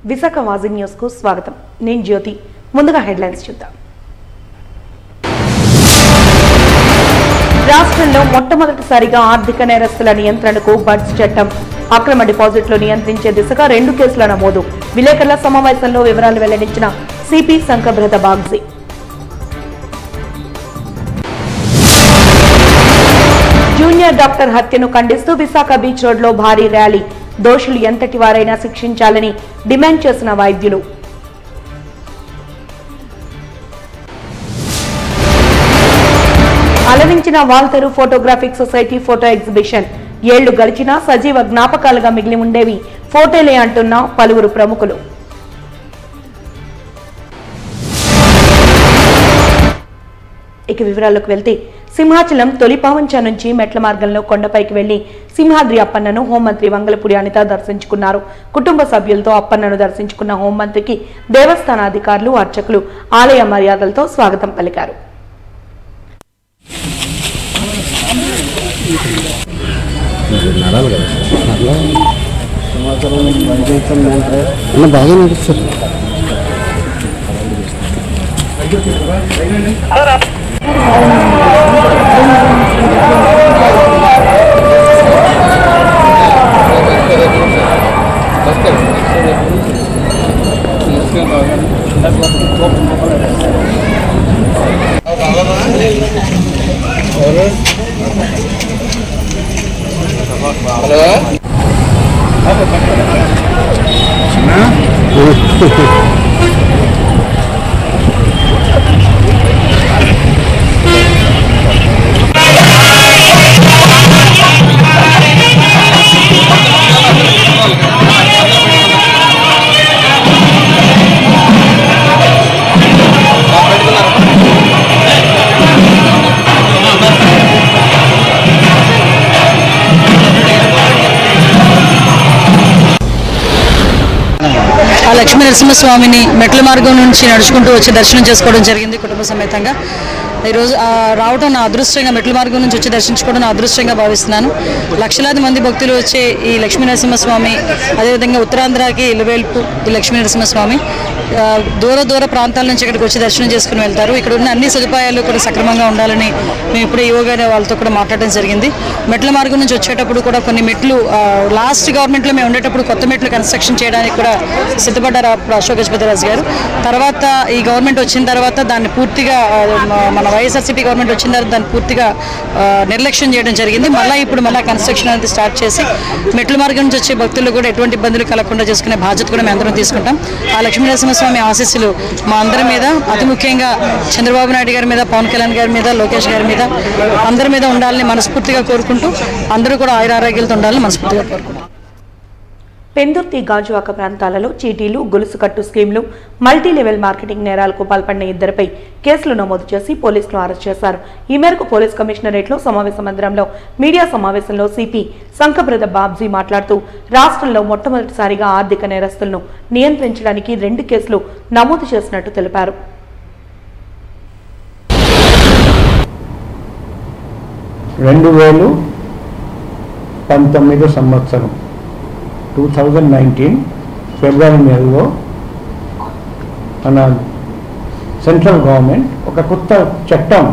Visakha వాజీ news కు స్వాగతం. నేను జ్యోతి. ముందుగా హెడ్లైన్స్ చూద్దాం. రాష్ట్రంలో మొట్టమొదటిసారిగా ఆర్థిక నేరస్తుల నియంత్రణకు బడ్స్ చట్టం. అక్రమ డిపాజిట్లు నియంత్రించే దిశగా 2 కేసుల నమోదు. విలేకరుల సమావేశంలో వివరాలు వెల్లడించిన CP Shankhabrata Bagchi. Junior doctor హత్యను ఖండిస్తూ విశాఖ బీచ్ రోడ్ లో భారీ ర్యాలీ. దోషులు ఎంతటి వారైనా శిక్షించాలని డిమాండ్ చేసిన వైద్యులు. అలరించిన వాల్తెరు ఫోటోగ్రాఫిక్ సొసైటీ ఫోటో ఎగ్జిబిషన్. ఏళ్లు గడిచినా సజీవ జ్ఞాపకాలుగా మిగిలి ఉండేవి ఫోటోలే అంటున్న పలువురు ప్రముఖులు. ఇక వివరాల్లోకి వెళ్తే, సింహాచలం తొలిపావంచ నుంచి మెట్ల మార్గంలో కొండపైకి వెళ్లి సింహాద్రి అప్పన్నను హోంమంత్రి వంగలపూడి అనిత దర్శించుకున్నారు. కుటుంబ సభ్యులతో అప్పన్నను దర్శించుకున్న హోంమంత్రికి దేవస్థాన అధికారులు, అర్చకులు ఆలయ మర్యాదలతో స్వాగతం పలికారు. లక్ష్మీ నరసింహస్వామిని మెట్ల మార్గం నుంచి నడుచుకుంటూ వచ్చి దర్శనం చేసుకోవడం జరిగింది కుటుంబ సమేతంగా. ఈరోజు రావడం నా అదృష్టంగా, మెట్ల మార్గం నుంచి వచ్చి దర్శించుకోవడం నా అదృష్టంగా భావిస్తున్నాను. లక్షలాది మంది భక్తులు వచ్చే ఈ లక్ష్మీ నరసింహస్వామి, అదేవిధంగా ఉత్తరాంధ్రకి ఇలవేల్పు ఈ లక్ష్మీ నరసింహస్వామి దూర ప్రాంతాల నుంచి ఇక్కడికి వచ్చి దర్శనం చేసుకుని వెళ్తారు. ఇక్కడ ఉన్న అన్ని సదుపాయాలు కూడా సక్రమంగా ఉండాలని మేము ఇప్పుడే యోగా వాళ్ళతో కూడా మాట్లాడడం జరిగింది. మెట్ల మార్గం నుంచి వచ్చేటప్పుడు కూడా కొన్ని మెట్లు లాస్ట్ గవర్నమెంట్లో మేము ఉండేటప్పుడు కొత్త మెట్లు కన్స్ట్రక్షన్ చేయడానికి కూడా సిద్ధపడ్డారు అశోక్ గజపతిరాజు గారు. తర్వాత ఈ గవర్నమెంట్ వచ్చిన తర్వాత దాన్ని పూర్తిగా మన వైఎస్ఆర్సీపీ గవర్నమెంట్ వచ్చిన తర్వాత దాన్ని పూర్తిగా నిర్లక్ష్యం చేయడం జరిగింది. ఇప్పుడు మళ్ళీ కన్స్ట్రక్షన్ అనేది స్టార్ట్ చేసి మెట్ల మార్గం నుంచి వచ్చే భక్తులు కూడా ఎటువంటి ఇబ్బందులు కలగకుండా చేసుకునే బాధ్యత కూడా మేము అందరం తీసుకుంటాం. ఆ లక్ష్మీ నరసింహస్వామి ఆశీస్సులు మా అందరి మీద, అతి ముఖ్యంగా చంద్రబాబు నాయుడు గారి మీద, పవన్ కళ్యాణ్ గారి మీద, లోకేష్ గారి మీద, అందరి మీద ఉండాలని మనస్ఫూర్తిగా కోరుకుంటూ అందరూ కూడా ఆయురారోగ్యాలతో ఉండాలని మనస్ఫూర్తిగా కోరుకుంటాం. పెందుర్తి, గాజువాక ప్రాంతాలలో చీటీలు, గొలుసు కట్టు స్కీమ్లు, మల్టీ లెవెల్ మార్కెటింగ్ నేరాలకు పాల్పడిన 2 కేసులు నమోదు చేసి పోలీసులు అరెస్ట్ చేశారు. ఈ మేరకు పోలీస్ కమిషనరేట్లో సమావేశ మందిరంలో మీడియా సమావేశంలో సిపి శంకబ్రత బాగ్జీ మాట్లాడుతూ, రాష్ట్రంలో మొట్టమొదటిసారిగా ఆర్థిక నేరస్తులను నియంత్రించడానికి 2 కేసులు నమోదు చేసినట్టు తెలిపారు. 2019 సంవత్సరం 2019 ఫిబ్రవరి నెలలో మన సెంట్రల్ గవర్నమెంట్ ఒక కొత్త చట్టం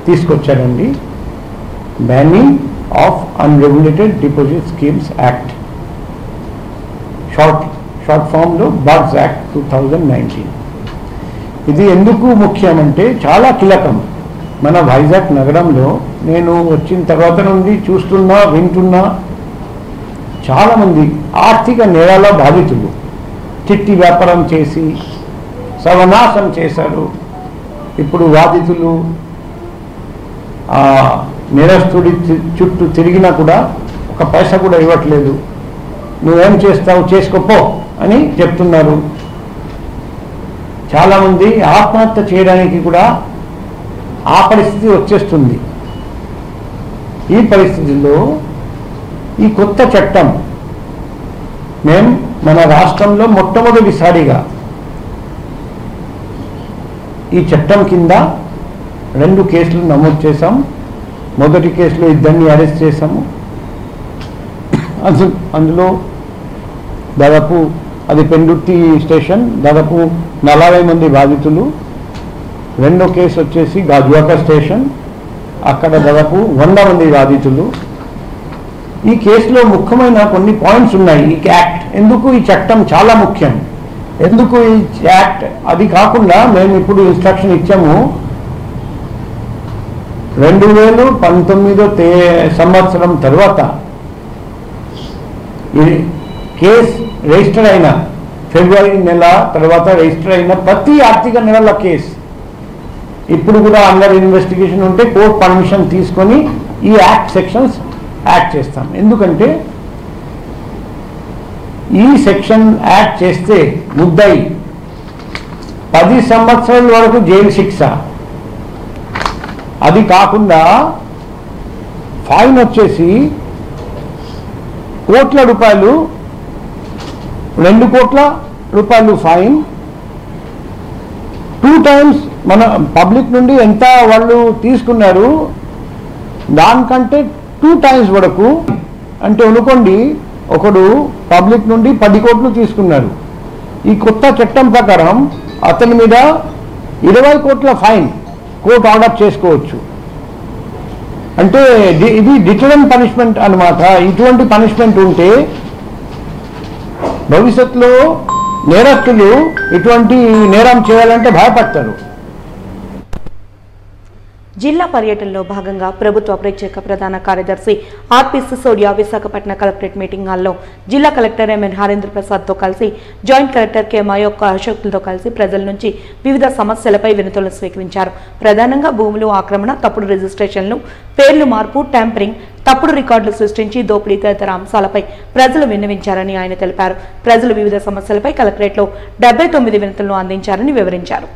తీసుకొచ్చారండి. Banning of unregulated deposit schemes act, short ఫామ్లో బాగ్స్ యాక్ట్ 2019. ఇది ఎందుకు ముఖ్యమంటే చాలా కీలకం. మన వైజాగ్ నగరంలో నేను వచ్చిన తర్వాత నుండి చూస్తున్నా, వింటున్నా, చాలామంది ఆర్థిక నేరాల బాధితులు చిట్టి వ్యాపారం చేసి సర్వనాశం చేశారు. ఇప్పుడు బాధితులు నేరస్తుడి చుట్టూ తిరిగినా కూడా ఒక పైసా కూడా ఇవ్వట్లేదు. నువ్వేం చేస్తావు, చేసుకోపో అని చెప్తున్నారు. చాలామంది ఆత్మహత్య చేయడానికి కూడా ఆ పరిస్థితి వచ్చేస్తుంది. ఈ పరిస్థితుల్లో ఈ కొత్త చట్టం మేము మన రాష్ట్రంలో మొట్టమొదటిసారిగా ఈ చట్టం కింద 2 కేసులు నమోదు చేశాం. మొదటి కేసులో 2 అరెస్ట్ చేశాము. అందులో దాదాపు అది పెందుర్తి స్టేషన్, దాదాపు 40 మంది బాధితులు. రెండో కేసు వచ్చేసి గాజువాక స్టేషన్, అక్కడ దాదాపు 100 మంది బాధితులు. ఈ కేసులో ముఖ్యమైన కొన్ని పాయింట్స్ ఉన్నాయి. ఈ యాక్ట్ ఎందుకు, ఈ చట్టం చాలా ముఖ్యం ఎందుకు ఈ యాక్ట్. అది కాకుండా మేము ఇప్పుడు ఇన్స్ట్రక్షన్ ఇచ్చాము, 2019 సంవత్సరం తర్వాత ఈ కేసు రిజిస్టర్ అయిన ఫిబ్రవరి నెల తర్వాత రిజిస్టర్ అయిన ప్రతి ఆర్థిక నెలల కేసు ఇప్పుడు కూడా అండర్ ఇన్వెస్టిగేషన్ ఉంటే కోర్టు పర్మిషన్ తీసుకొని ఈ యాక్ట్ సెక్షన్స్ యాడ్ చేస్తాం. ఎందుకంటే ఈ సెక్షన్ యాడ్ చేస్తే ముద్దాయి 10 సంవత్సరాల వరకు జైలు శిక్ష, అది కాకుండా ఫైన్ వచ్చేసి కోట్ల రూపాయలు, 2 కోట్ల రూపాయలు ఫైన్, 2 times మన పబ్లిక్ నుండి ఎంత వాళ్ళు తీసుకున్నారు దానికంటే 2 times వరకు. అంటే అనుకోండి, ఒకడు పబ్లిక్ నుండి 10 కోట్లు తీసుకున్నారు, ఈ కొత్త చట్టం ప్రకారం అతని మీద 20 కోట్ల ఫైన్ కోర్టు ఆర్డర్ చేసుకోవచ్చు. అంటే ఇది డిటరెంట్ పనిష్మెంట్ అన్నమాట. ఇటువంటి పనిష్మెంట్ ఉంటే భవిష్యత్తులో నేరస్తులు ఇటువంటి నేరం చేయాలంటే భయపడతారు. జిల్లా పర్యటనలో భాగంగా ప్రభుత్వ ప్రత్యేక ప్రధాన కార్యదర్శి ఆర్పి సిసోడియా విశాఖపట్నం కలెక్టరేట్ మీటింగ్ హాల్లో జిల్లా కలెక్టర్ ఎంఎన్ హరేంద్ర ప్రసాద్తో కలిసి జాయింట్ కలెక్టర్ కె మయోక్క అశోక్లతో కలిసి ప్రజల నుంచి వివిధ సమస్యలపై వినతులను స్వీకరించారు. ప్రధానంగా భూములు ఆక్రమణ, తప్పుడు రిజిస్ట్రేషన్లు, పేర్లు మార్పు, ట్యాంపరింగ్, తప్పుడు రికార్డులు సృష్టించి దోపిడీ తదితర అంశాలపై ప్రజలు విన్నవించారని ఆయన తెలిపారు. ప్రజలు వివిధ సమస్యలపై కలెక్టరేట్లో 79 వినతులను అందించారని వివరించారు.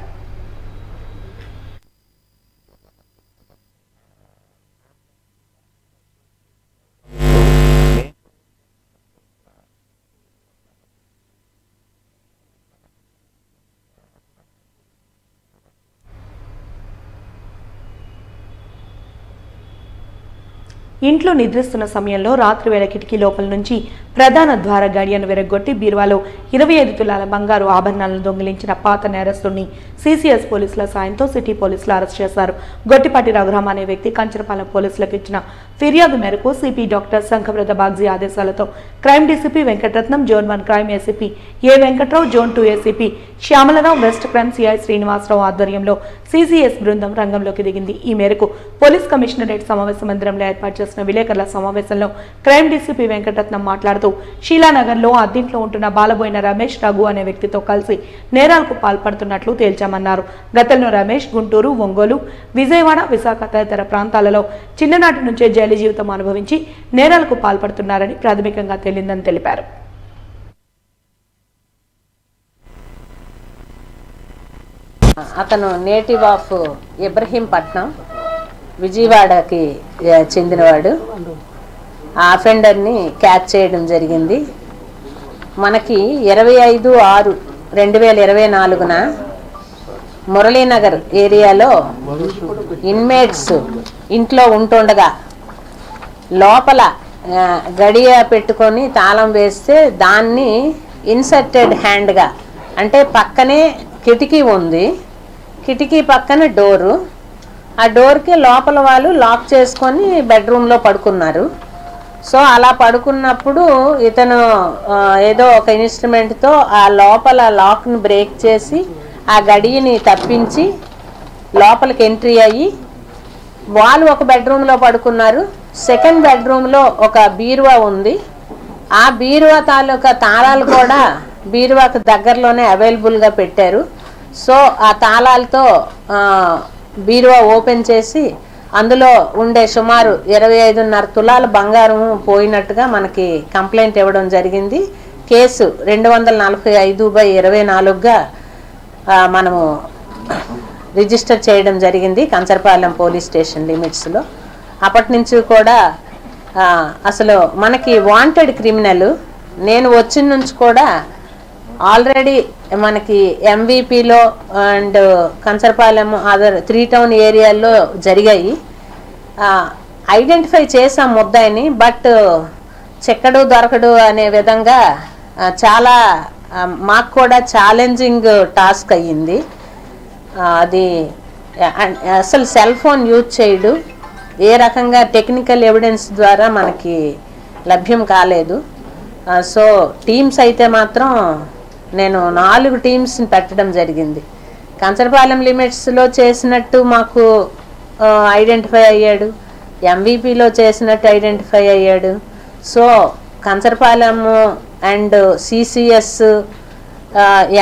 ఇంట్లో నిద్రిస్తున్న సమయంలో రాత్రి వేళ కిటికీ లోపల నుంచి ప్రధాన ద్వార గడియను విరగొట్టి బీరువాలో 25 తులాల బంగారు ఆభరణాలను దొంగిలించిన పాత నేరస్తుడిని సిసిఎస్ పోలీసుల సాయంతో సిటీ పోలీసులు అరెస్ట్ చేశారు. గొట్టిపాటి రఘురామ అనే వ్యక్తి కంచరపాలెం పోలీసులకు ఇచ్చిన ఫిర్యాదు మేరకు సిపి డాక్టర్ శంఖవ్రత బాగ్జీ ఆదేశాలతో crime DCP Venkataratnam, zone 1 crime ACP A Venkatrao, zone 2 ACP Shyamalarao, west crime CI Srinivasarao ఆధ్వర్యంలో సిసిఎస్ బృందం రంగంలోకి దిగింది. ఈ మేరకు పోలీస్ కమిషనరేట్ సమావేశ మందిరంలో ఏర్పాటు చేసిన విలేకరుల సమావేశంలో క్రైమ్ డీసీపీ వెంకటరత్నం మాట్లాడుతూ షీలానగర్లో అద్దెంట్లో ఉంటున్న బాలబోయిన రమేష్, రఘు అనే వ్యక్తితో కలిసి నేరాలకు పాల్పడుతున్నట్లు తేల్చామన్నారు. గతంలో రమేష్ గుంటూరు, ఒంగోలు, విజయవాడ, విశాఖ తదితర ప్రాంతాలలో చిన్ననాటి నుంచే జైలు జీవితం అనుభవించి నేరాలకు పాల్పడుతున్నారని ప్రాథమికంగా తేలిందని తెలిపారు. అతను నేటివ్ ఆఫ్ ఇబ్రహీంపట్నం, విజయవాడకి చెందినవాడు. ఆ అఫెండర్ని క్యాచ్ చేయడం జరిగింది. మనకి 25/6/2024న మురళీనగర్ ఏరియాలో ఇన్మేట్స్ ఇంట్లో ఉంటుండగా లోపల గడియ పెట్టుకొని తాళం వేస్తే దాన్ని ఇన్సర్టెడ్ హ్యాండ్గా, అంటే పక్కనే కిటికీ ఉంది, కిటికీ పక్కన డోరు, ఆ డోర్కి లోపల వాళ్ళు లాక్ చేసుకొని బెడ్రూమ్లో పడుకున్నారు. సో అలా పడుకున్నప్పుడు ఇతను ఏదో ఒక ఇన్స్ట్రుమెంట్తో ఆ లోపల లాక్ను బ్రేక్ చేసి ఆ గడియని తప్పించి లోపలికి ఎంట్రీ అయ్యి వాళ్ళు ఒక బెడ్రూమ్లో పడుకున్నారు. సెకండ్ బెడ్రూమ్లో ఒక బీరువా ఉంది. ఆ బీరువా తాలూకా తాళాలు కూడా బీరువాకు దగ్గరలోనే అవైలబుల్గా పెట్టారు. సో ఆ తాళాలతో బీరువా ఓపెన్ చేసి అందులో ఉండే సుమారు 25.5 తులాల బంగారం పోయినట్టుగా మనకి కంప్లైంట్ ఇవ్వడం జరిగింది. కేసు 245/24గా మనము రిజిస్టర్ చేయడం జరిగింది కంచరపాలెం పోలీస్ స్టేషన్ లిమిట్స్లో. అప్పటి నుంచి కూడా అసలు మనకి వాంటెడ్ క్రిమినల్ నేను వచ్చిన నుంచి కూడా ఆల్రెడీ మనకి ఎంవిపిలో అండ్ కంచరపాలెం అదర్ 3 టౌన్ ఏరియాల్లో జరిగాయి. ఐడెంటిఫై చేసాం ముద్దాయిని, బట్ చెక్కడు దొరకడు అనే విధంగా చాలా మాకు కూడా ఛాలెంజింగ్ టాస్క్ అయ్యింది. అది అసలు సెల్ ఫోన్ యూజ్ చేయడు ఏ రకంగా టెక్నికల్ ఎవిడెన్స్ ద్వారా మనకి లభ్యం కాలేదు. సో టీమ్స్ అయితే మాత్రం నేను 4 టీమ్స్ని పెట్టడం జరిగింది. కంచరపాలెం లిమిట్స్లో చేసినట్టు మాకు ఐడెంటిఫై అయ్యాడు, ఎంవిపిలో చేసినట్టు ఐడెంటిఫై అయ్యాడు. So Kancharapalem and CCS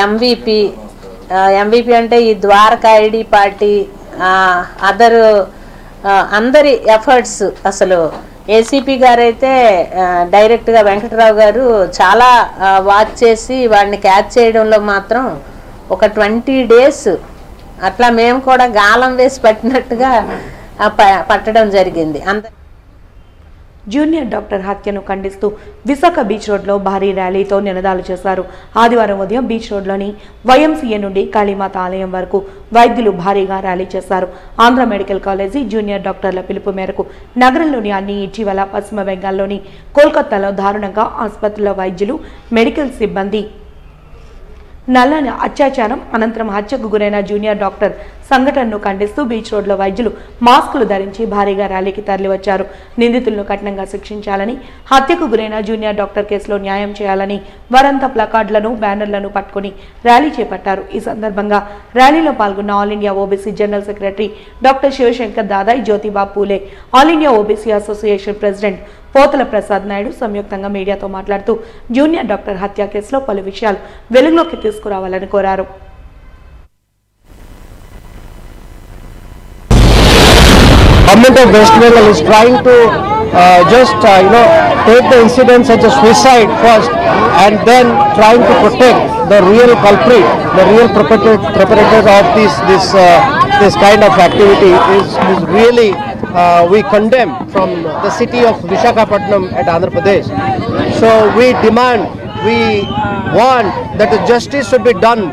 MVP అంటే ఈ ద్వారకా ఐడి పార్టీ అదర్ అందరి ఎఫర్ట్స్, అసలు ఏసీపీ గారు అయితే డైరెక్ట్గా వెంకటరావు గారు చాలా వాచ్ చేసి వాడిని క్యాచ్ చేయడంలో మాత్రం ఒక 20 days అట్లా మేము కూడా గాలం వేసి పట్టినట్టుగా పట్టడం జరిగింది. జూనియర్ డాక్టర్ హత్యను ఖండిస్తూ విశాఖ బీచ్ రోడ్లో భారీ ర్యాలీతో నినాదాలు చేశారు. ఆదివారం ఉదయం బీచ్ రోడ్లోని వైఎంసీఏ నుండి కాళీమాత ఆలయం వరకు వైద్యులు భారీగా ర్యాలీ చేశారు. ఆంధ్ర మెడికల్ కాలేజీ జూనియర్ డాక్టర్ల పిలుపు మేరకు నగరంలోని అన్ని ఇటీవల పశ్చిమ బెంగాల్లోని కోల్కతాలో దారుణంగా ఆసుపత్రుల వైద్యులు మెడికల్ సిబ్బంది నల్లని అత్యాచారం అనంతరం హత్యకు గురైన జూనియర్ డాక్టర్ సంఘటనను ఖండిస్తూ బీచ్ రోడ్లో వైద్యులు మాస్కులు ధరించి భారీగా ర్యాలీకి తరలివచ్చారు. నిందితులను కఠినంగా శిక్షించాలని, హత్యకు గురైన జూనియర్ డాక్టర్ కేసులో న్యాయం చేయాలని వారంతా ప్లకార్డులను బ్యానర్లను పట్టుకుని ర్యాలీ చేపట్టారు. ఈ సందర్భంగా ర్యాలీలో పాల్గొన్న all India OBC general secretary doctor Shivashankar Dadai, Jyotiba Phule, all India OBC association president Potala Prasad Naidu సంయుక్తంగా మీడియాతో మాట్లాడుతూ జూనియర్ డాక్టర్ హత్య కేసులో పలు విషయాలు వెలుగులోకి తీసుకురావాలని కోరారు. Government of West Bengal is trying to take the incident such as suicide first and then trying to protect the real culprit, the real perpetrator of this kind of activity is really we condemn from the city of Visakhapatnam at Andhra Pradesh. So we want that the justice should be done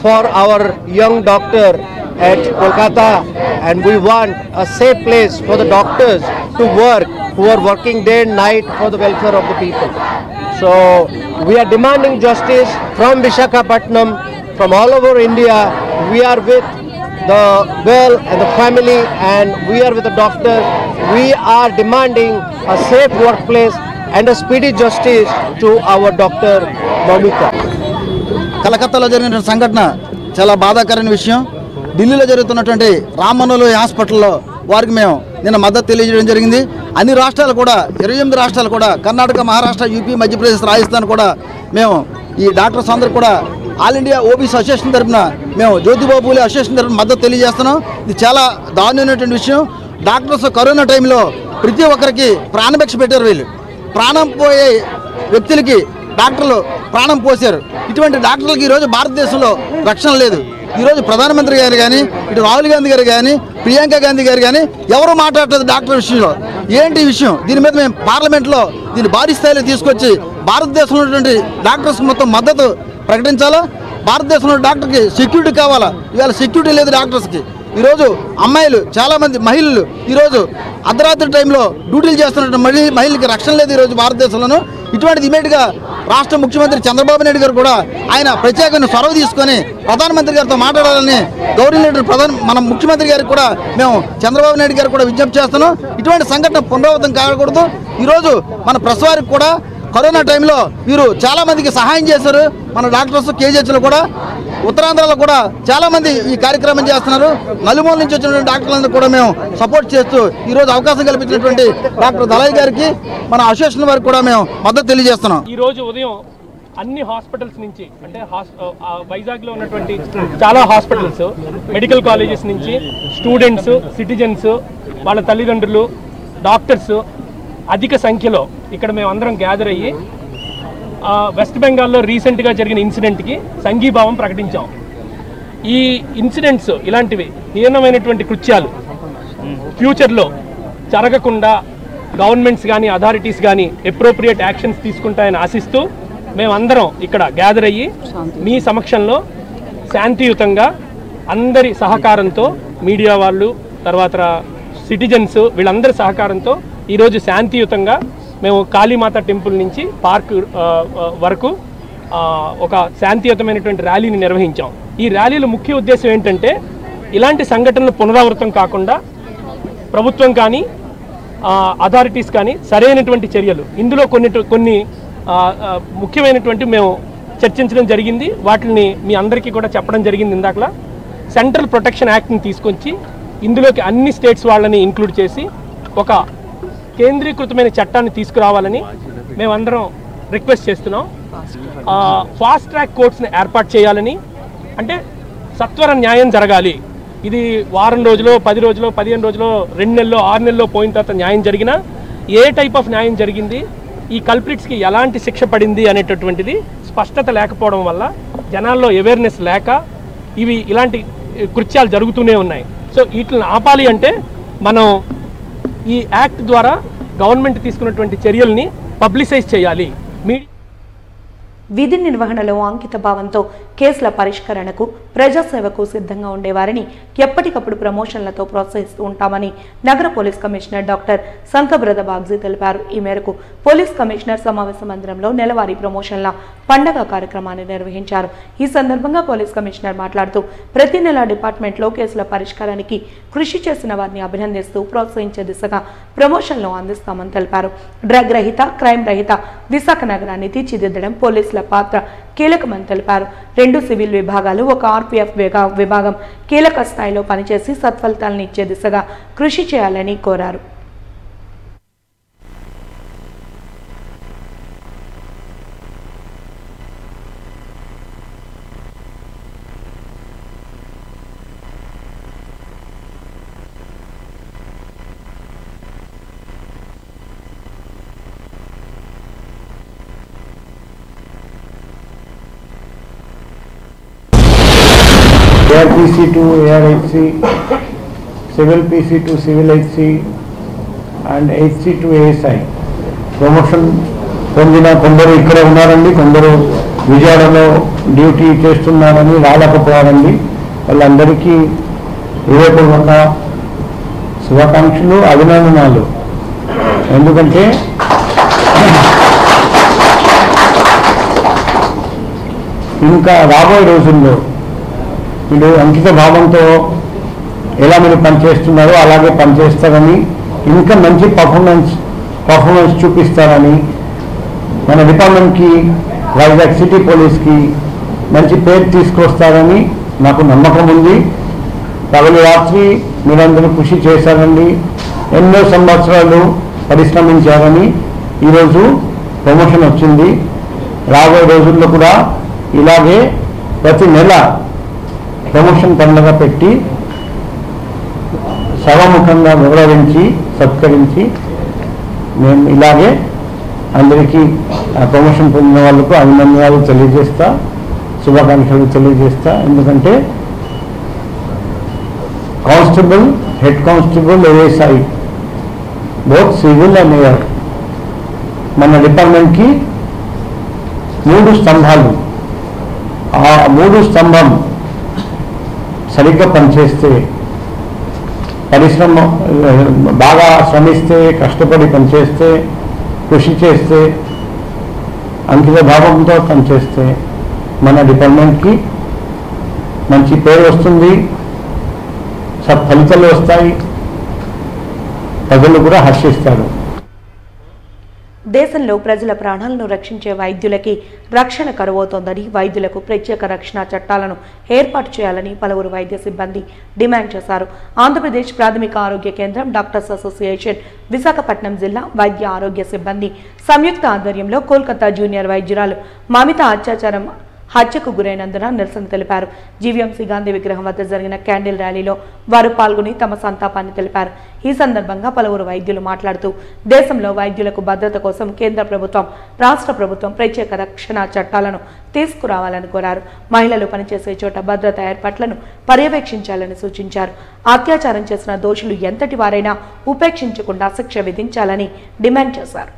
for our young doctor at Kolkata, and we want a safe place for the doctors to work who are working day and night for the welfare of the people. So we are demanding justice from Visakhapatnam, from all over India. We are with the girl and the family, and we are with the doctor. We are demanding a safe workplace and a speedy justice to our doctor Moumika. కలకత్తాలో జరిగిన సంఘటన చాలా బాధాకరమైన విషయం. ఢిల్లీలో జరుగుతున్నటువంటి రామమనోహర్ హాస్పిటల్లో వారికి మేము నిన్న మద్దతు తెలియజేయడం జరిగింది. అన్ని రాష్ట్రాలు కూడా 28 రాష్ట్రాలు కూడా కర్ణాటక, మహారాష్ట్ర, యూపీ, మధ్యప్రదేశ్, రాజస్థాన్ కూడా మేము ఈ డాక్టర్స్ అందరూ కూడా ఆల్ ఇండియా ఓబీసీ అసోసియేషన్ తరఫున మేము జ్యోతిబా పూలే అసోసియేషన్ తరఫున మద్దతు తెలియజేస్తున్నాం. ఇది చాలా దారుణమైనటువంటి విషయం. డాక్టర్స్ కరోనా టైంలో ప్రతి ఒక్కరికి ప్రాణభిక్ష పెట్టారు. వీళ్ళు ప్రాణం పోయే వ్యక్తులకి డాక్టర్లు ప్రాణం పోసారు. ఇటువంటి డాక్టర్లకి ఈరోజు భారతదేశంలో రక్షణ లేదు. ఈరోజు ప్రధానమంత్రి గారు కానీ, ఇటు రాహుల్ గాంధీ గారు కానీ, ప్రియాంక గాంధీ గారు కానీ ఎవరు మాట్లాడలేదు డాక్టర్ విషయంలో. ఏంటి ఈ విషయం? దీని మీద మేము పార్లమెంట్లో దీన్ని భారీ స్థాయిలో తీసుకొచ్చి భారతదేశంలో ఉన్నటువంటి డాక్టర్స్ మొత్తం మద్దతు ప్రకటించాలా. భారతదేశంలో డాక్టర్కి సెక్యూరిటీ కావాలా. ఇవాళ సెక్యూరిటీ లేదు డాక్టర్స్కి. ఈరోజు అమ్మాయిలు చాలామంది మహిళలు ఈరోజు అర్ధరాత్రి టైంలో డ్యూటీలు చేస్తున్నట్టు మహిళలకి రక్షణ లేదు ఈరోజు భారతదేశంలోనూ. ఇటువంటిది ఇమీడియట్గా రాష్ట్ర ముఖ్యమంత్రి చంద్రబాబు నాయుడు గారు కూడా ఆయన ప్రత్యేకంగా చొరవ తీసుకొని ప్రధానమంత్రి గారితో మాట్లాడాలని గౌరవ మన ముఖ్యమంత్రి గారికి కూడా మేము చంద్రబాబు నాయుడు గారు కూడా విజ్ఞప్తి చేస్తున్నాం. ఇటువంటి సంఘటన పునరావృతం కాకూడదు. ఈరోజు మన ప్రెస్ వారికి కూడా కరోనా టైంలో వీరు చాలామందికి సహాయం చేశారు. మన డాక్టర్స్ కేజీహెచ్లో కూడా, ఉత్తరాంధ్రలో కూడా చాలామంది ఈ కార్యక్రమం చేస్తున్నారు. నలుమూల నుంచి వచ్చినటువంటి డాక్టర్లందరూ కూడా మేము సపోర్ట్ చేస్తూ ఈరోజు అవకాశం కల్పించినటువంటి డాక్టర్ దళాయ్ గారికి, మన అసోసియేషన్ వారికి కూడా మేము మద్దతు తెలియజేస్తున్నాం. ఈరోజు ఉదయం అన్ని హాస్పిటల్స్ నుంచి, అంటే వైజాగ్లో ఉన్నటువంటి చాలా హాస్పిటల్స్, మెడికల్ కాలేజెస్ నుంచి స్టూడెంట్స్, సిటిజన్స్, వాళ్ళ తల్లిదండ్రులు, డాక్టర్స్ అధిక సంఖ్యలో ఇక్కడ మేము అందరం గ్యాదర్ అయ్యి వెస్ట్ బెంగాల్లో రీసెంట్గా జరిగిన ఇన్సిడెంట్కి సంఘీభావం ప్రకటించాం. ఈ ఇన్సిడెంట్స్ ఇలాంటివి హీనమైనటువంటి కృత్యాలు ఫ్యూచర్లో జరగకుండా గవర్నమెంట్స్ కానీ అథారిటీస్ కానీ అప్రోప్రియేట్ యాక్షన్స్ తీసుకుంటాయని ఆశిస్తూ మేమందరం ఇక్కడ గ్యాదర్ అయ్యి మీ సమక్షంలో శాంతియుతంగా అందరి సహకారంతో, మీడియా వాళ్ళు, తర్వాత సిటిజన్స్ వీళ్ళందరి సహకారంతో ఈరోజు శాంతియుతంగా మేము కాళీమాత టెంపుల్ నుంచి పార్క్ వరకు ఒక శాంతియుతమైనటువంటి ర్యాలీని నిర్వహించాం. ఈ ర్యాలీల ముఖ్య ఉద్దేశం ఏంటంటే ఇలాంటి సంఘటనలు పునరావృతం కాకుండా ప్రభుత్వం కానీ అథారిటీస్ కానీ సరైనటువంటి చర్యలు, ఇందులో కొన్ని ముఖ్యమైనటువంటి మేము చర్చించడం జరిగింది. వాటిని మీ అందరికీ కూడా చెప్పడం జరిగింది. ఇందాకలా సెంట్రల్ ప్రొటెక్షన్ యాక్ట్ని తీసుకొచ్చి ఇందులోకి అన్ని స్టేట్స్ వాళ్ళని ఇంక్లూడ్ చేసి ఒక కేంద్రీకృతమైన చట్టాన్ని తీసుకురావాలని మేమందరం రిక్వెస్ట్ చేస్తున్నాం. ఫాస్ట్ ట్రాక్ కోర్ట్స్ని ఏర్పాటు చేయాలని, అంటే సత్వర న్యాయం జరగాలి. ఇది వారం రోజులో 10 రోజులో 15 రోజులో 2 నెలల్లో 6 నెలల్లో పోయిన తర్వాత న్యాయం జరిగినా ఏ టైప్ ఆఫ్ న్యాయం జరిగింది, ఈ కల్ప్రిట్స్కి ఎలాంటి శిక్ష పడింది అనేటటువంటిది స్పష్టత లేకపోవడం వల్ల జనాల్లో అవేర్నెస్ లేక ఇలాంటి కృత్యాలు జరుగుతూనే ఉన్నాయి. సో వీటిని ఆపాలి అంటే మనం ఈ యాక్ట్ ద్వారా గవర్నమెంట్ తీసుకున్నటువంటి చర్యల్ని పబ్లిసైజ్ చేయాలి. విధి నిర్వహణలో అంకిత భావంతో కేసుల పరిష్కరణకు ప్రజాసేవకు సిద్ధంగా ఉండేవారిని ఎప్పటికప్పుడు ప్రమోషన్లతో ప్రోత్సహిస్తూ ఉంటామని నగర పోలీస్ కమిషనర్ డాక్టర్ సంకబ్రద బాగ్జీ తెలిపారు. ఈ మేరకు పోలీస్ కమిషనర్ సమావేశ మందిరంలో నెలవారీ ప్రమోషన్ల పండగ కార్యక్రమాన్ని నిర్వహించారు. ఈ సందర్భంగా పోలీస్ కమిషనర్ మాట్లాడుతూ ప్రతి నెల డిపార్ట్మెంట్లో కేసుల పరిష్కారానికి కృషి చేసిన వారిని అభినందిస్తూ ప్రోత్సహించే దిశగా ప్రమోషన్లు అందిస్తామని తెలిపారు. డ్రగ్ రహిత, క్రైమ్ రహిత విశాఖ నగరాన్ని తీర్చిదిద్దడం పోలీసుల పాత్ర కీలకమని తెలిపారు. 2 సివిల్ విభాగాలు, 1 ఆర్పీఎఫ్ విభాగం కీలక స్థాయిలో పనిచేసి సత్ఫలితాలను ఇచ్చే దిశగా కృషి చేయాలని కోరారు. ARPC to ARHC, Civil PC to Civil HC and HC to ASI. Promotion పొందిన కొందరు ఇక్కడ ఉన్నారండి, కొందరు విజయవాడలో డ్యూటీ చేస్తున్నారని రాలేకపోయారండి. వాళ్ళందరికీ హృదయపూర్వక శుభాకాంక్షలు, అభినందనాలు. ఎందుకంటే ఇంకా రాబోయే రోజుల్లో మీరు అంకిత భావంతో ఎలా మీరు పనిచేస్తున్నారో అలాగే పనిచేస్తారని, ఇంకా మంచి పర్ఫార్మెన్స్ చూపిస్తారని, మన డిపార్ట్మెంట్కి, వైజాగ్ సిటీ పోలీస్కి మంచి పేరు తీసుకొస్తారని నాకు నమ్మకం ఉంది. పగలు రాత్రి మీరందరూ కృషి చేశారండి, ఎన్నో సంవత్సరాలు పరిశ్రమించారని ఈరోజు ప్రమోషన్ వచ్చింది. రాబోయే రోజుల్లో కూడా ఇలాగే ప్రతి నెల ప్రమోషన్ పండుగ పెట్టి సభముఖంగా గౌరవించి సత్కరించి మేము ఇలాగే అందరికీ ప్రమోషన్ పొందిన వాళ్ళకు అభినందనలు తెలియజేస్తా, శుభాకాంక్షలు తెలియజేస్తా. ఎందుకంటే constable, head constable, ASI both civil and AR మన డిపార్ట్మెంట్కి 3 స్తంభాలు. ఆ 3 స్తంభం సరిగ్గా పనిచేస్తే, పరిశ్రమ బాగా శ్రమిస్తే, కష్టపడి పనిచేస్తే, కృషి చేస్తే, అంకిత భావంతో పనిచేస్తే మన డిపార్ట్మెంట్కి మంచి పేరు వస్తుంది, ఫలితాలు వస్తాయి, ప్రజలు కూడా హర్షిస్తారు. దేశంలో ప్రజల ప్రాణాలను రక్షించే వైద్యులకి రక్షణ కరువవుతోందని, వైద్యులకు ప్రత్యేక రక్షణ చట్టాలను ఏర్పాటు చేయాలని పలువురు వైద్య సిబ్బంది డిమాండ్ చేశారు. ఆంధ్రప్రదేశ్ ప్రాథమిక ఆరోగ్య కేంద్రం డాక్టర్స్ అసోసియేషన్ విశాఖపట్నం జిల్లా వైద్య ఆరోగ్య సిబ్బంది సంయుక్త ఆధ్వర్యంలో కోల్కతా జూనియర్ వైద్యురాలు మమిత హత్యకు గురైనందున నిరసన తెలిపారు. జీవీఎంసీ గాంధీ విగ్రహం వద్ద జరిగిన క్యాండిల్ ర్యాలీలో వారు పాల్గొని తమ సంతాపాన్ని తెలిపారు. ఈ సందర్భంగా పలువురు వైద్యులు మాట్లాడుతూ దేశంలో వైద్యులకు భద్రత కోసం కేంద్ర ప్రభుత్వం, రాష్ట్ర ప్రభుత్వం ప్రత్యేక రక్షణ చట్టాలను తీసుకురావాలని కోరారు. మహిళలు పనిచేసే చోట భద్రతా ఏర్పాట్లను పర్యవేక్షించాలని సూచించారు. అత్యాచారం చేసిన దోషులు ఎంతటి వారైనా ఉపేక్షించకుండా శిక్ష విధించాలని డిమాండ్ చేశారు.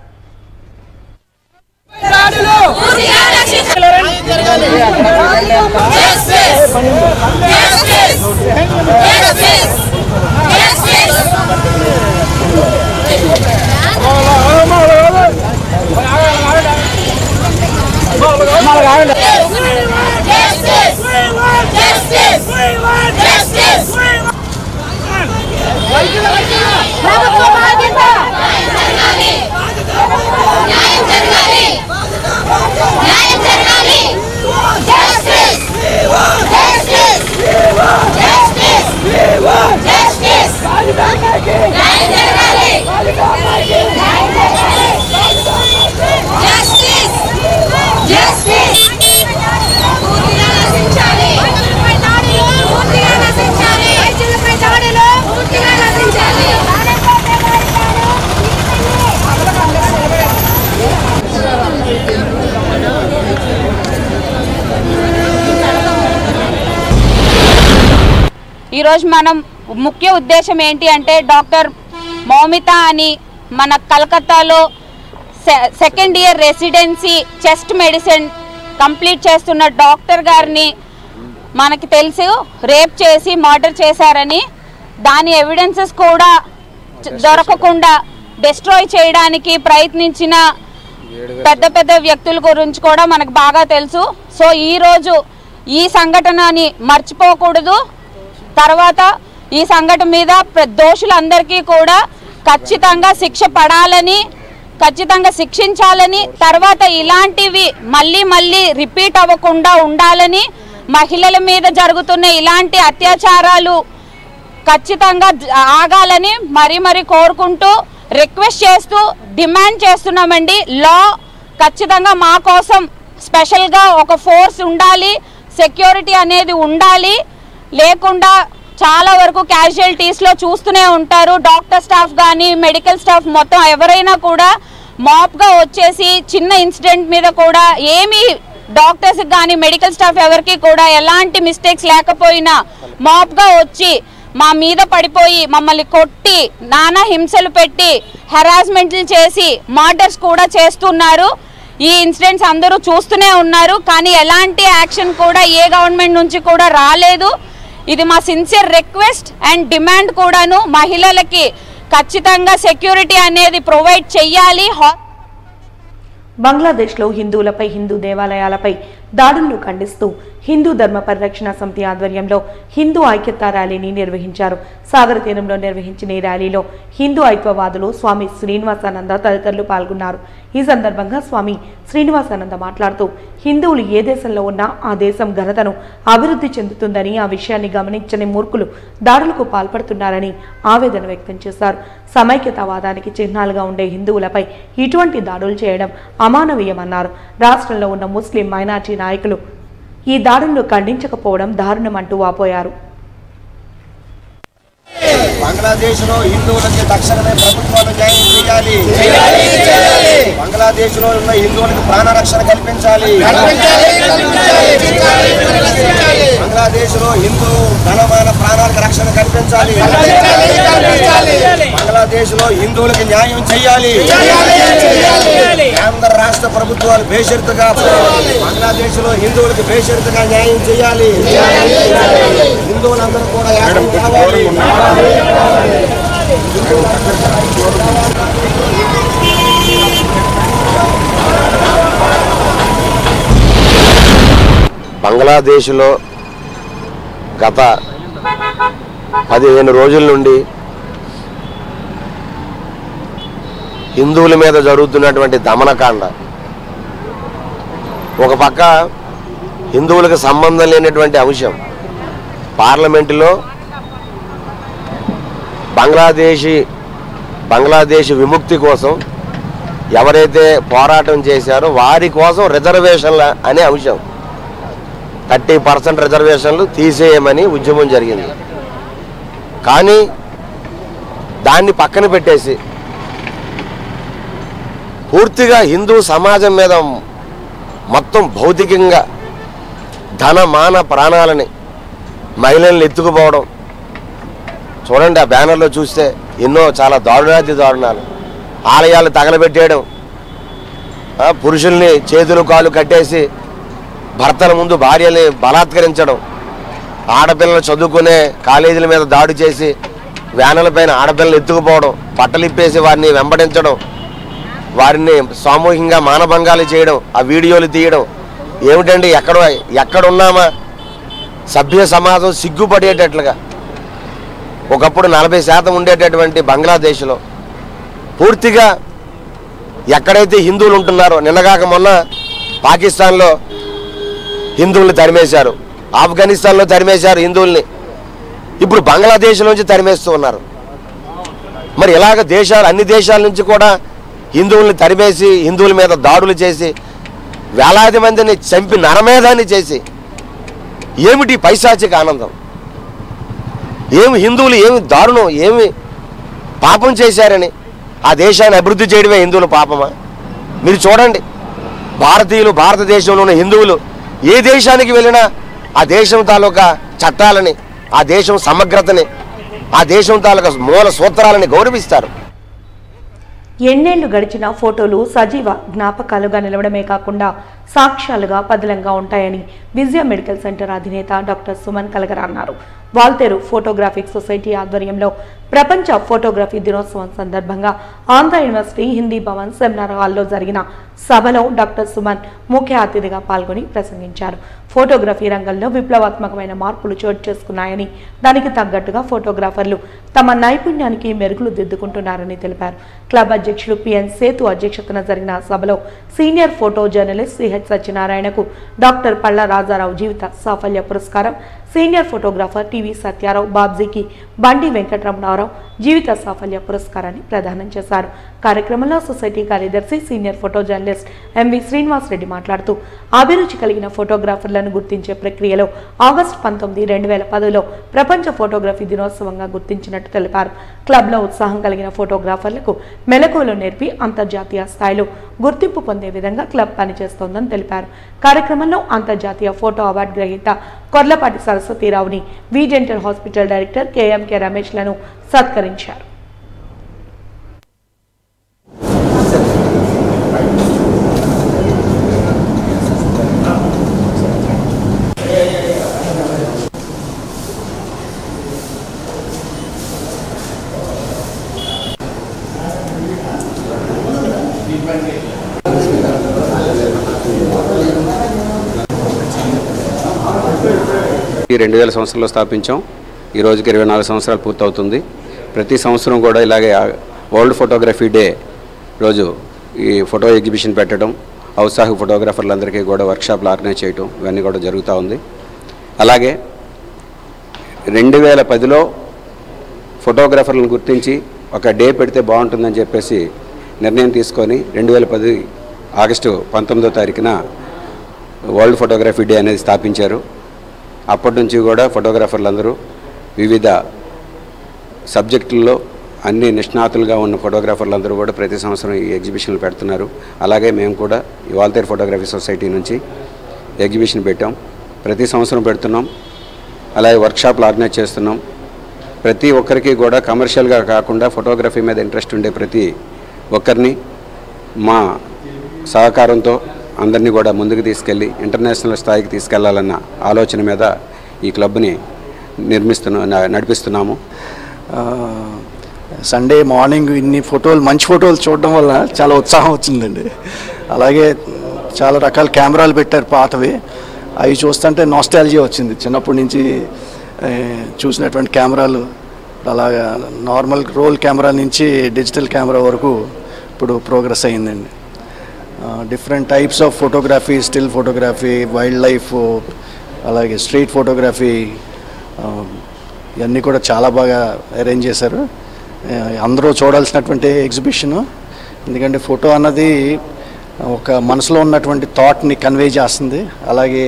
ఈరోజు మనం ముఖ్య ఉద్దేశం ఏంటి అంటే డాక్టర్ మౌమిత అని మన కలకత్తాలో second year residency chest medicine complete చేస్తున్న డాక్టర్ గారిని మనకి తెలుసు రేప్ చేసి మర్డర్ చేశారని, దాని ఎవిడెన్సెస్ కూడా దొరకకుండా డిస్ట్రాయ్ చేయడానికి ప్రయత్నించిన పెద్ద పెద్ద వ్యక్తుల గురించి కూడా మనకు బాగా తెలుసు. సో ఈరోజు ఈ సంఘటనని మర్చిపోకూడదు. తర్వాత ఈ సంఘటన మీద దోషులందరికీ కూడా ఖచ్చితంగా శిక్ష పడాలని, ఖచ్చితంగా శిక్షించాలని, తర్వాత ఇలాంటివి మళ్ళీ రిపీట్ అవ్వకుండా ఉండాలని, మహిళల మీద జరుగుతున్న ఇలాంటి అత్యాచారాలు ఖచ్చితంగా ఆగాలని మరీ కోరుకుంటూ రిక్వెస్ట్ చేస్తూ డిమాండ్ చేస్తున్నామండి. లా ఖచ్చితంగా మా కోసం స్పెషల్గా ఒక ఫోర్స్ ఉండాలి, సెక్యూరిటీ అనేది ఉండాలి. లేకుండా చాలా వరకు క్యాజువాలిటీస్లో చూస్తూనే ఉంటారు. డాక్టర్ స్టాఫ్ కానీ మెడికల్ స్టాఫ్ మొత్తం ఎవరైనా కూడా మాప్గా వచ్చేసి చిన్న ఇన్సిడెంట్ మీద కూడా ఏమీ డాక్టర్స్ కానీ మెడికల్ స్టాఫ్ ఎవరికి కూడా ఎలాంటి మిస్టేక్స్ లేకపోయినా మాప్గా వచ్చి మా మీద పడిపోయి మమ్మల్ని కొట్టి నానా హింసలు పెట్టి హెరాస్మెంట్లు చేసి మర్డర్స్ కూడా చేస్తున్నారు. ఈ ఇన్సిడెంట్స్ అందరూ చూస్తూనే ఉన్నారు, కానీ ఎలాంటి యాక్షన్ కూడా ఏ గవర్నమెంట్ నుంచి కూడా రాలేదు. ఇది మా సిన్సియర్ రిక్వెస్ట్ అండ్ డిమాండ్ కూడాను. మహిళలకి ఖచ్చితంగా సెక్యూరిటీ అనేది ప్రొవైడ్ చెయ్యాలి. బంగ్లాదేశ్లో హిందువులపై హిందూ దేవాలయాలపై దాడులను ఖండిస్తూ హిందూ ధర్మ పరిరక్షణ సమితి ఆధ్వర్యంలో హిందూ ఐక్యతా ర్యాలీని నిర్వహించారు. సాగర తీరంలో నిర్వహించిన ఈ ర్యాలీలో హిందూ ఐక్యవాదులు స్వామి శ్రీనివాసానంద తదితరులు పాల్గొన్నారు. ఈ సందర్భంగా స్వామి శ్రీనివాసానంద మాట్లాడుతూ హిందువులు ఏ దేశంలో ఉన్నా ఆ దేశం ఘనతను అభివృద్ధి చెందుతుందని, ఆ విషయాన్ని గమనించని మూర్ఖులు దాడులకు పాల్పడుతున్నారని ఆవేదన వ్యక్తం చేశారు. సమైక్యతావాదానికి చిహ్నాలుగా ఉండే హిందువులపై ఇటువంటి దాడులు చేయడం అమానవీయమన్నారు. రాష్ట్రంలో ఉన్న ముస్లిం మైనార్టీ నాయకులు ఈ దాడులను ఖండించకపోవడం దారుణమంటూ వాపోయారు. బంగ్లాదేశ్లో హిందువులకి తక్షణమే ప్రభుత్వాలు న్యాయం చేయాలి. బంగ్లాదేశ్లో ఉన్న హిందువులకు ప్రాణరక్షణ కల్పించాలి. బంగ్లాదేశ్లో హిందూ ధనమాన ప్రాణాలకు రక్షణ కల్పించాలి. బంగ్లాదేశ్లో హిందువులకు న్యాయం చేయాలి. కేంద్ర రాష్ట్ర ప్రభుత్వాలు బేషరతుగా బంగ్లాదేశ్లో హిందువులకు బేషరతుగా న్యాయం చేయాలి. హిందువులందరూ కూడా ఏకం కావాలి. బంగ్లాదేశ్లో గత 15 రోజుల నుండి హిందువుల మీద జరుగుతున్నటువంటి దమనకాండ, ఒక పక్క హిందువులకు సంబంధం లేనటువంటి అంశం పార్లమెంటులో బంగ్లాదేశ్ విముక్తి కోసం ఎవరైతే పోరాటం చేశారో వారి కోసం రిజర్వేషన్ల అనే అంశం 30% రిజర్వేషన్లు తీసేయమని ఉద్యమం జరిగింది. కానీ దాన్ని పక్కన పెట్టేసి పూర్తిగా హిందూ సమాజం మీద మొత్తం భౌతికంగా ధన మాన ప్రాణాలని మహిళల్ని ఎత్తుకుపోవడం చూడండి. ఆ బ్యానర్లో చూస్తే ఎన్నో చాలా దారుణాతి దారుణాలు, ఆలయాలు తగలబెట్టేయడం, పురుషుల్ని చేతులు కాళ్ళు కట్టేసి భర్తల ముందు భార్యని బలాత్కరించడం, ఆడపిల్లలు చదువుకునే కాలేజీల మీద దాడి చేసి వ్యానుల పైన ఆడపిల్లలు ఎత్తుకుపోవడం, బట్టలిప్పేసి వారిని వెంబడించడం, వారిని సామూహికంగా మానభంగాలు చేయడం, ఆ వీడియోలు తీయడం, ఏమిటండి ఎక్కడున్నామా సభ్య సమాజం సిగ్గుపడేటట్లుగా ఒకప్పుడు 40% ఉండేటటువంటి బంగ్లాదేశ్లో పూర్తిగా ఎక్కడైతే హిందువులు ఉంటున్నారో నిన్నగాక మొన్న పాకిస్తాన్లో హిందువుల్ని తరిమేశారు, ఆఫ్ఘనిస్తాన్లో తరిమేశారు హిందువుల్ని, ఇప్పుడు బంగ్లాదేశ్ నుంచి తరిమేస్తూ ఉన్నారు. మరి ఇలాగ అన్ని దేశాల నుంచి కూడా హిందువుల్ని తరిమేసి హిందువుల మీద దాడులు చేసి వేలాది మందిని చంపి నరమేధాన్ని చేసి ఏమిటి పైశాచిక ఆనందం? ఏమి హిందువులు ఏమి దారుణం, ఏమి పాపం చేశారని ఆ దేశాన్ని అభివృద్ధి చేయడమే హిందువుల పాపమా? మీరు చూడండి, భారతదేశంలో ఉన్న హిందువులు ఏ దేశానికి వెళ్ళినా ఆ దేశం తాలూకా చట్టాలని, ఆ దేశం సమగ్రతని, ఆ దేశం తాలూకా మూల సూత్రాలని గౌరవిస్తారు. ఎన్నేళ్లు గడిచిన ఫోటోలు సజీవ జ్ఞాపకాలుగా నిలవడమే కాకుండా సాక్ష్యాలుగా పదిలంగా ఉంటాయని విజయ మెడికల్ సెంటర్ అధినేత డాక్టర్ సుమన్ కలగర అన్నారు. వాల్తేరు ఫోటోగ్రాఫిక్ సొసైటీ ఆధ్వర్యంలో ప్రపంచ ఫోటోగ్రఫీ దినోత్సవం సందర్భంగా ఆంధ్ర యూనివర్సిటీ హిందీ భవన్ సెమినార్ హాల్లో జరిగిన సభలో డాక్టర్ సుమన్ ముఖ్య అతిథిగా పాల్గొని ప్రసంగించారు. ఫోటోగ్రఫీ రంగంలో విప్లవాత్మకమైన మార్పులు చోటు చేసుకున్నాయని, దానికి తగ్గట్టుగా ఫోటోగ్రాఫర్లు తమ నైపుణ్యానికి మెరుగులు దిద్దుకుంటున్నారని తెలిపారు. క్లబ్ అధ్యక్షులు పిఎన్ సేతు అధ్యక్షతన జరిగిన సభలో సీనియర్ ఫోటో జర్నలిస్ట్ సిహెచ్ సత్యనారాయణకు డాక్టర్ పళ్ళ రాజారావు జీవిత సాఫల్య పురస్కారం, సీనియర్ ఫోటోగ్రాఫర్ టీవీ సత్యారావు బాబ్జీకి బండి వెంకటరమణారావు జీవిత సాఫల్య పురస్కారాన్ని ప్రదానం చేశారు. కార్యక్రమంలో సొసైటీ కార్యదర్శి senior photo journalist MV Srinivas Reddy మాట్లాడుతూ అభిరుచి కలిగిన ఫోటోగ్రాఫర్లను గుర్తించే ప్రక్రియలో ఆగస్టు 19, 2010లో ప్రపంచ ఫోటోగ్రఫీ దినోత్సవంగా గుర్తించినట్టు తెలిపారు. క్లబ్లో ఉత్సాహం కలిగిన ఫోటోగ్రాఫర్లకు మెలకువలు నేర్పి అంతర్జాతీయ స్థాయిలో గుర్తింపు పొందే విధంగా క్లబ్ పనిచేస్తోందని తెలిపారు. కార్యక్రమంలో అంతర్జాతీయ ఫోటో అవార్డు గ్రహీత కొర్లపాటి సరస్వతీరావుని, వి డెంటల్ హాస్పిటల్ డైరెక్టర్ కేఎంకే రమేష్లను సత్కరించారు. ఈ 2000 సంవత్సరంలో స్థాపించాం. ఈ రోజుకి 24 సంవత్సరాలు పూర్తవుతుంది. ప్రతి సంవత్సరం కూడా ఇలాగే వరల్డ్ ఫోటోగ్రఫీ డే రోజు ఈ ఫోటో ఎగ్జిబిషన్ పెట్టడం, ఔత్సాహిక ఫోటోగ్రాఫర్లందరికీ కూడా వర్క్షాప్లు ఆర్గనైజ్ చేయడం ఇవన్నీ కూడా జరుగుతూ ఉంది. అలాగే 2010లో ఫోటోగ్రాఫర్లను గుర్తించి ఒక డే పెడితే బాగుంటుందని చెప్పేసి నిర్ణయం తీసుకొని 2010 ఆగస్టు 19వ తారీఖున వరల్డ్ ఫోటోగ్రఫీ డే అనేది స్థాపించారు. అప్పటి నుంచి కూడా ఫోటోగ్రాఫర్లందరూ వివిధ సబ్జెక్టుల్లో అన్ని నిష్ణాతులుగా ఉన్న ఫోటోగ్రాఫర్లందరూ కూడా ప్రతి సంవత్సరం ఈ ఎగ్జిబిషన్లు పెడుతున్నారు. అలాగే మేము కూడా ఈ వాల్తేరు ఫోటోగ్రఫీ సొసైటీ నుంచి ఎగ్జిబిషన్ పెట్టాం. ప్రతి సంవత్సరం పెడుతున్నాం. అలాగే వర్క్షాప్లు ఆర్గనైజ్ చేస్తున్నాం. ప్రతి ఒక్కరికి కూడా కమర్షియల్గా కాకుండా ఫోటోగ్రఫీ మీద ఇంట్రెస్ట్ ఉండే ప్రతి ఒక్కరిని మా సహకారంతో అందరినీ కూడా ముందుకు తీసుకెళ్ళి ఇంటర్నేషనల్ స్థాయికి తీసుకెళ్లాలన్న ఆలోచన మీద ఈ క్లబ్ని నడిపిస్తున్నాము. సండే మార్నింగ్ ఇన్ని ఫోటోలు, మంచి ఫోటోలు చూడడం వల్ల చాలా ఉత్సాహం వచ్చిందండి. అలాగే చాలా రకాల కెమెరాలు పెట్టారు పాతవి, అవి చూస్తుంటే నాస్టాలజియా వచ్చింది. చిన్నప్పటి నుంచి చూసినటువంటి కెమెరాలు అలాగా నార్మల్ రోల్ కెమెరా నుంచి డిజిటల్ కెమెరా వరకు ఇప్పుడు ప్రోగ్రెస్ అయ్యిందండి. Different types of photography, still photography, wild life, అలాగే స్ట్రీట్ ఫోటోగ్రఫీ ఇవన్నీ కూడా చాలా బాగా అరేంజ్ చేశారు. అందరూ చూడాల్సినటువంటి ఎగ్జిబిషను. ఎందుకంటే ఫోటో అన్నది ఒక మనసులో ఉన్నటువంటి థాట్ని కన్వే చేస్తుంది, అలాగే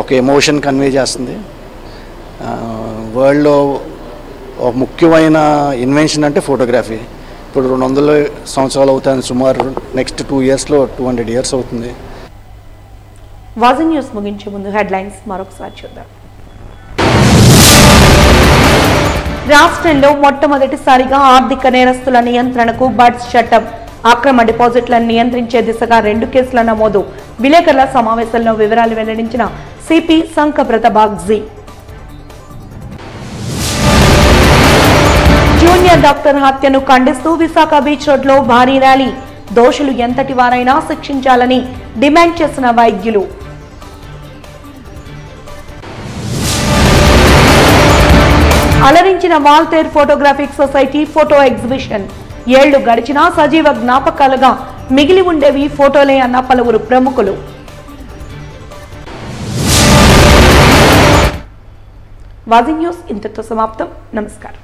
ఒక ఎమోషన్ కన్వే చేస్తుంది. వరల్డ్లో ఒక ముఖ్యమైన ఇన్వెన్షన్ అంటే ఫోటోగ్రఫీ. ఇప్పుడు 200 సంవత్సరాలు అవుతుంది సుమారు. నెక్స్ట్ 2 ఇయర్స్లో 200 ఇయర్స్ అవుతుంది. వాజన్ న్యూస్ ముగించే ముందు హెడ్లైన్స్ మరొకసారి చూద్దాం. రాష్ట్రంలో మొట్టమొదటిసారిగా ఆర్థిక నేరస్తుల నియంత్రణకు బడ్స్ చట్టం, అక్రమ డిపాజిట్లను నియంత్రించే దిశగా 2 కేసుల నమోదు. విలేకరుల సమావేశంలో వివరాలు వెల్లడించిన సిపి సంకబ్రత బాగ్జీ. జూనియర్ డాక్టర్ హత్యను ఖండిస్తూ విశాఖ బీచ్ రోడ్లో భారీ ర్యాలీ. దోషులు ఎంతటి వారైనా శిక్షించాలని డిమాండ్ చేసిన వైద్యులు. అలరించిన Waltair photographic society photo exhibition. ఏళ్లు గడిచినా సజీవ జ్ఞాపకాలుగా మిగిలి ఉండేవి ఫోటోలే అన్న పలువురు ప్రముఖులు. వాజీ న్యూస్ ఇంతతో సమాప్తం. నమస్కారం.